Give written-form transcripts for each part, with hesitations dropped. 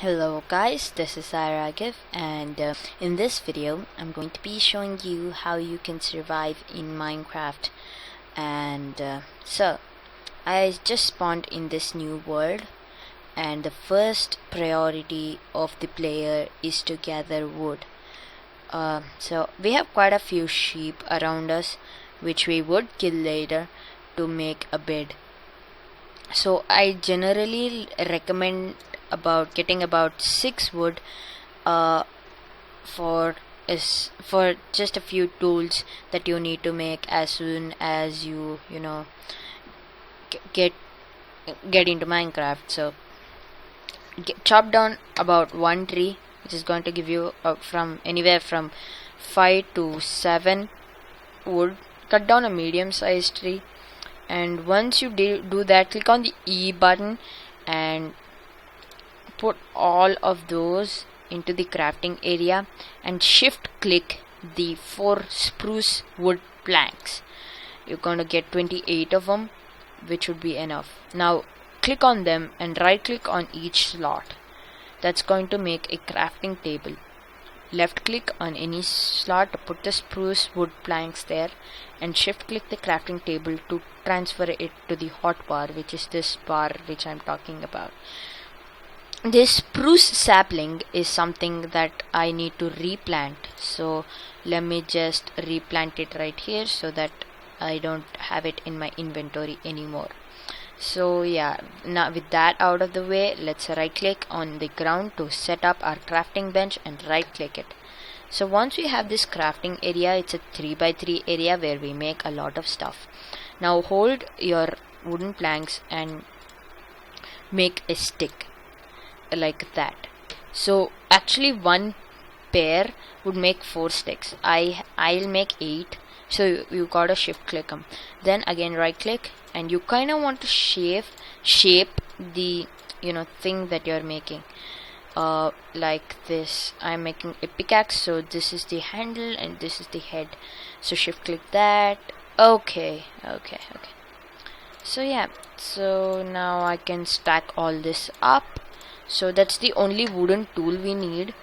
Hello guys, this is Iragif, and in this video I'm going to be showing you how you can survive in Minecraft. And I just spawned in this new world, and the first priority of the player is to gather wood. So we have quite a few sheep around us which we would kill later to make a bed. So I generally recommend getting about 6 wood uh, for just a few tools that you need to make as soon as you get get into Minecraft. So chop down about one tree, which is going to give you from anywhere from 5 to 7 wood. Cut down a medium sized tree, and once you do that, click on the E button and put all of those into the crafting area, and shift click the 4 spruce wood planks. You're going to get 28 of them, which would be enough. Now click on them and right click on each slot. That's going to make a crafting table. Left click on any slot to put the spruce wood planks there, and shift click the crafting table to transfer it to the hotbar, which is this bar which I'm talking about. This spruce sapling is something that I need to replant, so let me just replant it right here so that I don't have it in my inventory anymore. So yeah, now with that out of the way, let's right click on the ground to set up our crafting bench and right click it. So once we have this crafting area, it's a 3x3 area where we make a lot of stuff. Now hold your wooden planks and make a stick like that. So actually one pair would make 4 sticks. I'll make 8. So you gotta shift click them, then again right click, and you kind of want to shape the thing that you're making like this. I'm making a pickaxe, so this is the handle and this is the head. So shift click that. Okay. So yeah, so now I can stack all this up. So that's the only wooden tool we need.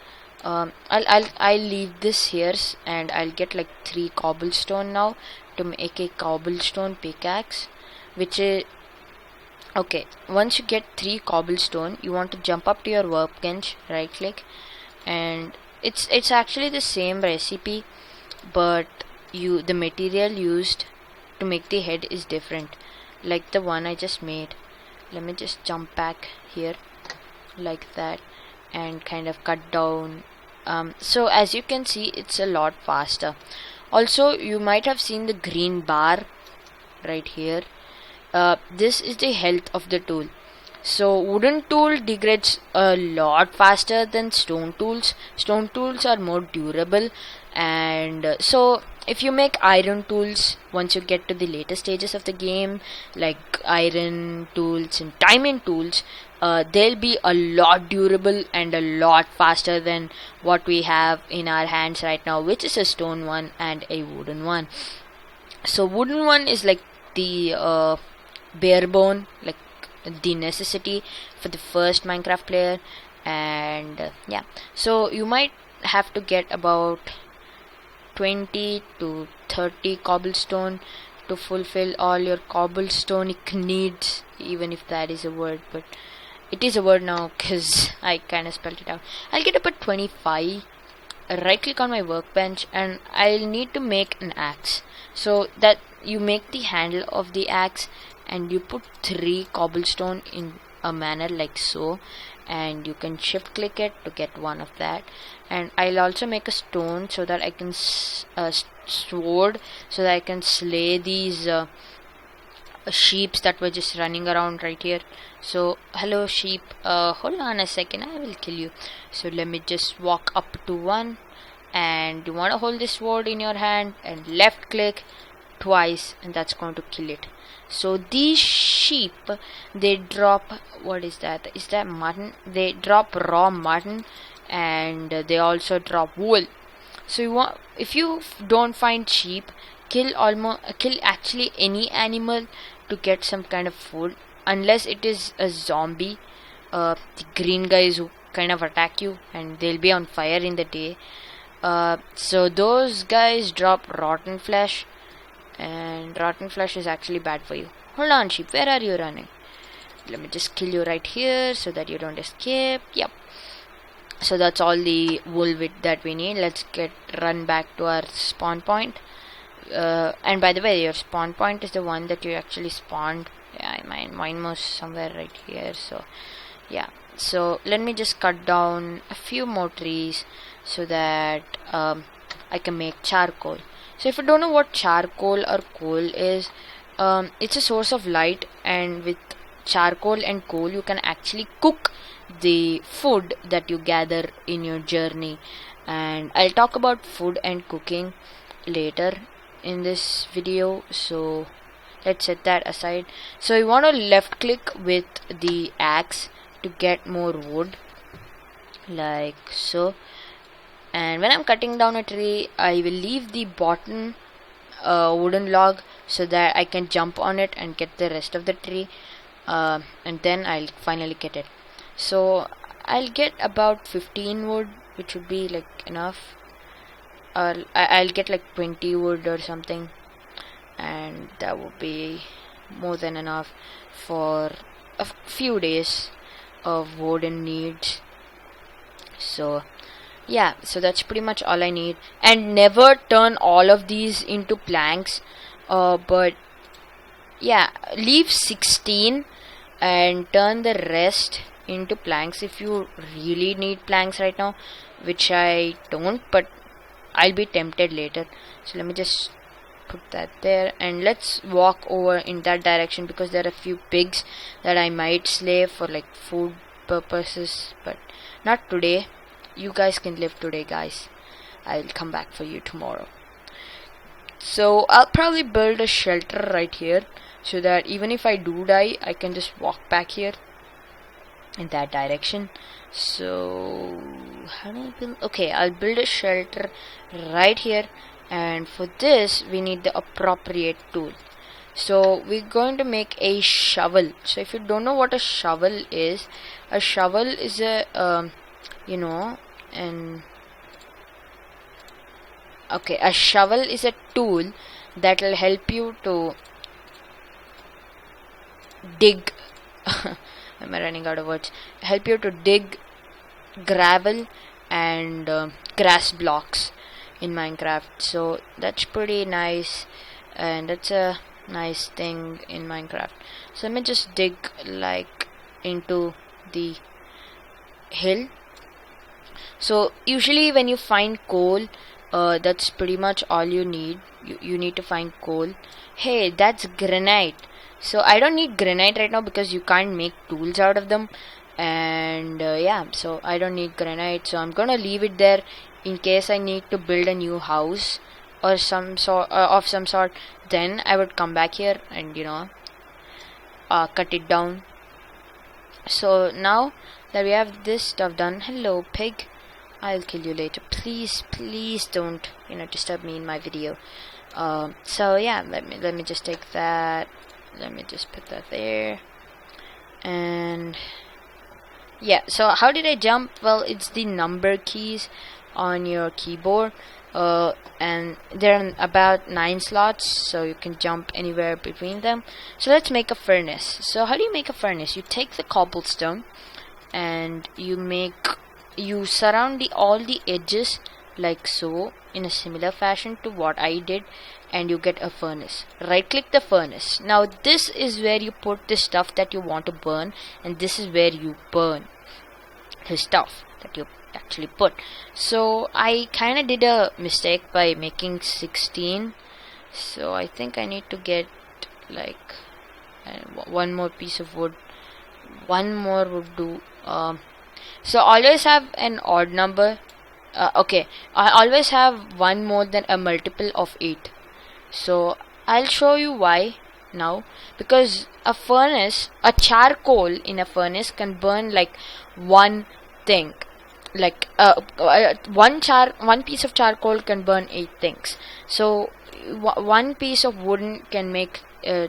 I'll leave this here, and I'll get like 3 cobblestone now to make a cobblestone pickaxe, which is okay. Once you get 3 cobblestone, you want to jump up to your workbench, right click, and it's actually the same recipe, but the material used to make the head is different, like the one I just made. Let me just jump back here like that and kind of cut down. So as you can see, it's a lot faster. Also, you might have seen the green bar right here. This is the health of the tool. So wooden tool degrades a lot faster than stone tools. Stone tools are more durable, and so if you make iron tools, once you get to the later stages of the game, like iron tools and diamond tools, they'll be a lot durable and a lot faster than what we have in our hands right now, which is a stone one and a wooden one. So wooden one is like the bare bone, like the necessity for the first Minecraft player. And yeah, so you might have to get about 20 to 30 cobblestone to fulfill all your cobblestonic needs, even if that is a word, but it is a word now because I kind of spelled it out. I'll get about 25. Right click on my workbench, and I'll need to make an axe. So that you make the handle of the axe, and you put 3 cobblestone in a manner like so, and you can shift click it to get one of that. And I'll also make a stone so that I can sword, so that I can slay these sheeps that were just running around right here. So hello sheep, hold on a second, I will kill you. So let me just walk up to one, and you want to hold this sword in your hand and left click twice, and that's going to kill it. So these sheep, they drop, what is that? Is that mutton? They drop raw mutton, and they also drop wool. So if you don't find sheep, kill actually any animal to get some kind of food, unless it is a zombie. The green guys who kind of attack you, and they'll be on fire in the day. So those guys drop rotten flesh, and rotten flesh is actually bad for you. Hold on, sheep, where are you running? Let me just kill you right here so that you don't escape. Yep. So that's all the wool that we need. Let's run back to our spawn point. And by the way, your spawn point is the one that you actually spawned. Yeah, mine was somewhere right here. So yeah, so let me just cut down a few more trees so that I can make charcoal. So if you don't know what charcoal or coal is, it's a source of light, and with charcoal and coal you can actually cook the food that you gather in your journey. And I'll talk about food and cooking later in this video, so let's set that aside. So you want to left click with the axe to get more wood, like so. And when I'm cutting down a tree, I will leave the bottom wooden log so that I can jump on it and get the rest of the tree, and then I'll finally get it. So I'll get about 15 wood, which would be like enough. I'll get like 20 wood or something, and that would be more than enough for a few days of wooden needs. So yeah, so that's pretty much all I need. And never turn all of these into planks, but yeah, leave 16 and turn the rest into planks if you really need planks right now, which I don't, but I'll be tempted later. So let me just put that there, and let's walk over in that direction because there are a few pigs that I might slay for like food purposes, but not today. You guys can live today, guys. I'll come back for you tomorrow. So I'll probably build a shelter right here so that even if I do die, I can just walk back here in that direction. So how do I build? Okay, I'll build a shelter right here, and for this we need the appropriate tool. So we're going to make a shovel. So if you don't know what a shovel is a a shovel is a tool that will help you to dig am I running out of words? Help you to dig gravel and grass blocks in Minecraft. So that's pretty nice, and that's a nice thing in Minecraft. So let me just dig like into the hill. So usually when you find coal, that's pretty much all you need. You need to find coal. Hey, that's granite. So I don't need granite right now because you can't make tools out of them, and yeah, so I don't need granite. So I'm gonna leave it there in case I need to build a new house or some sort. Then I would come back here and cut it down. So now that we have this stuff done, hello pig, I'll kill you later. Please don't disturb me in my video. So yeah, let me just take that. Let me just put that there. And yeah, so how did I jump? Well, it's the number keys on your keyboard, and there are about 9 slots, so you can jump anywhere between them. So let's make a furnace. So how do you make a furnace? You take the cobblestone and you surround all the edges like so, in a similar fashion to what I did, and you get a furnace. Right click the furnace. Now this is where you put the stuff that you want to burn, and this is where you burn the stuff that you actually put. So I kind of did a mistake by making 16, so I think I need to get like one more piece of wood. One more would do. So always have an odd number. Okay, I always have one more than a multiple of 8. So I'll show you why now, because a charcoal in a furnace can burn like one thing. Like one piece of charcoal can burn 8 things. So one piece of wooden can make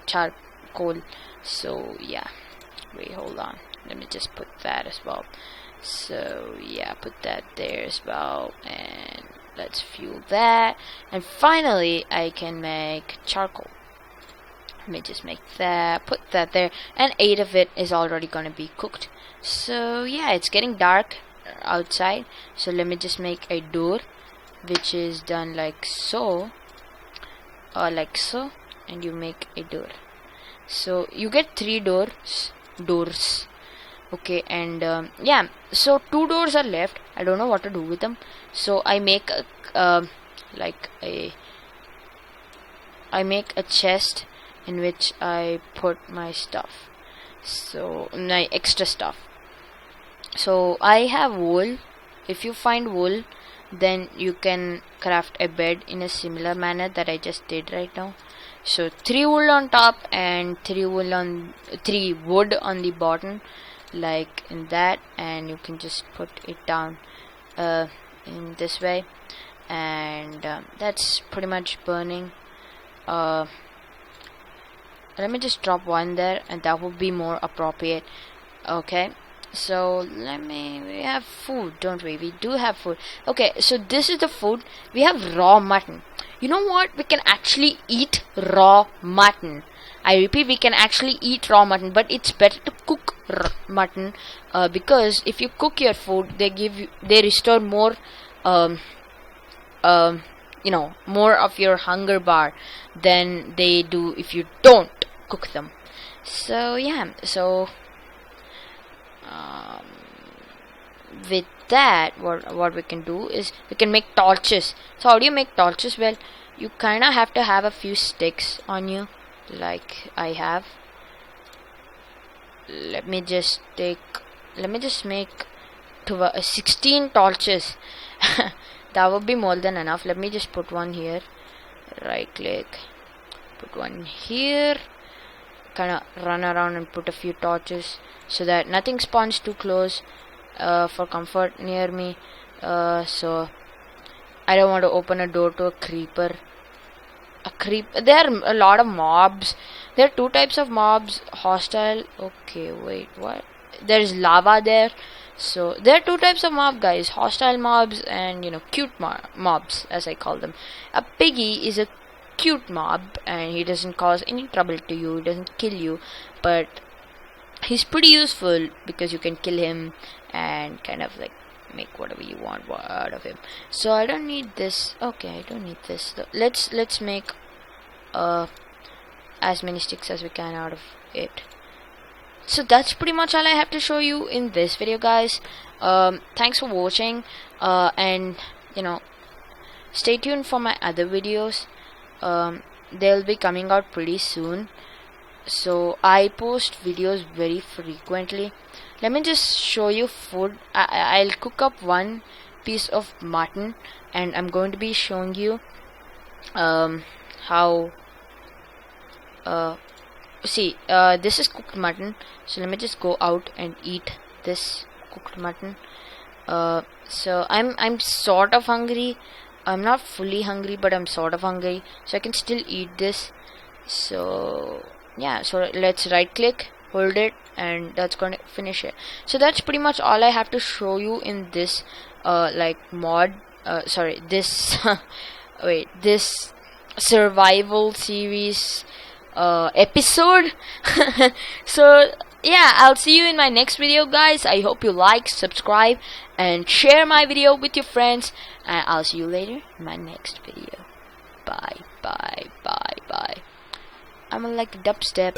charcoal. So yeah, wait, hold on, let me just put that as well. So yeah, put that there as well, and let's fuel that. And finally I can make charcoal. Let me just make that, put that there, and 8 of it is already gonna be cooked. So yeah, it's getting dark outside, so let me just make a door, which is done like so, or like so, and you make a door. So you get 3 doors. Okay, and yeah, so 2 doors are left. I don't know what to do with them, so I make a like I make a chest in which I put my stuff, so my extra stuff. So I have wool. If you find wool, then you can craft a bed in a similar manner that I just did right now. So 3 wool on top and 3 wood on the bottom, like in that, and you can just put it down in this way, and that's pretty much burning. Let me just drop one there, and that would be more appropriate. Okay, so we have food, don't we? We do have food. Okay, so this is the food. We have raw mutton. You know what? We can actually eat raw mutton. I repeat, we can actually eat raw mutton, but it's better to cook mutton, because if you cook your food, they restore more, more of your hunger bar than they do if you don't cook them. So yeah, so with that, what we can do is we can make torches. So how do you make torches? Well, you kind of have to have a few sticks on you, like I have. Let me just make 16 torches. That would be more than enough. Let me just put one here, right click, put one here, kind of run around and put a few torches so that nothing spawns too close for comfort near me. So I don't want to open a door to a creeper. There are a lot of mobs. There are 2 types of mobs. Hostile. Okay, wait, what? There is lava there. So there are 2 types of mob, guys. Hostile mobs and cute mobs, as I call them. A piggy is a cute mob, and he doesn't cause any trouble to you. He doesn't kill you, but he's pretty useful because you can kill him and kind of like make whatever you want out of him. So I don't need this. Okay, I don't need this. Let's make as many sticks as we can out of it. So that's pretty much all I have to show you in this video, guys. Thanks for watching, and stay tuned for my other videos. They'll be coming out pretty soon, so I post videos very frequently. Let me just show you food. I'll cook up 1 piece of mutton, and I'm going to be showing you how this is cooked mutton. So let me just go out and eat this cooked mutton. So I'm sort of hungry. I'm not fully hungry, but I'm sort of hungry, so I can still eat this. So yeah, so let's right click, hold it, and that's gonna finish it. So that's pretty much all I have to show you in this this this survival series episode. So yeah, I'll see you in my next video, guys. I hope you like, subscribe, and share my video with your friends, and I'll see you later in my next video. Bye. I'm gonna like dubstep.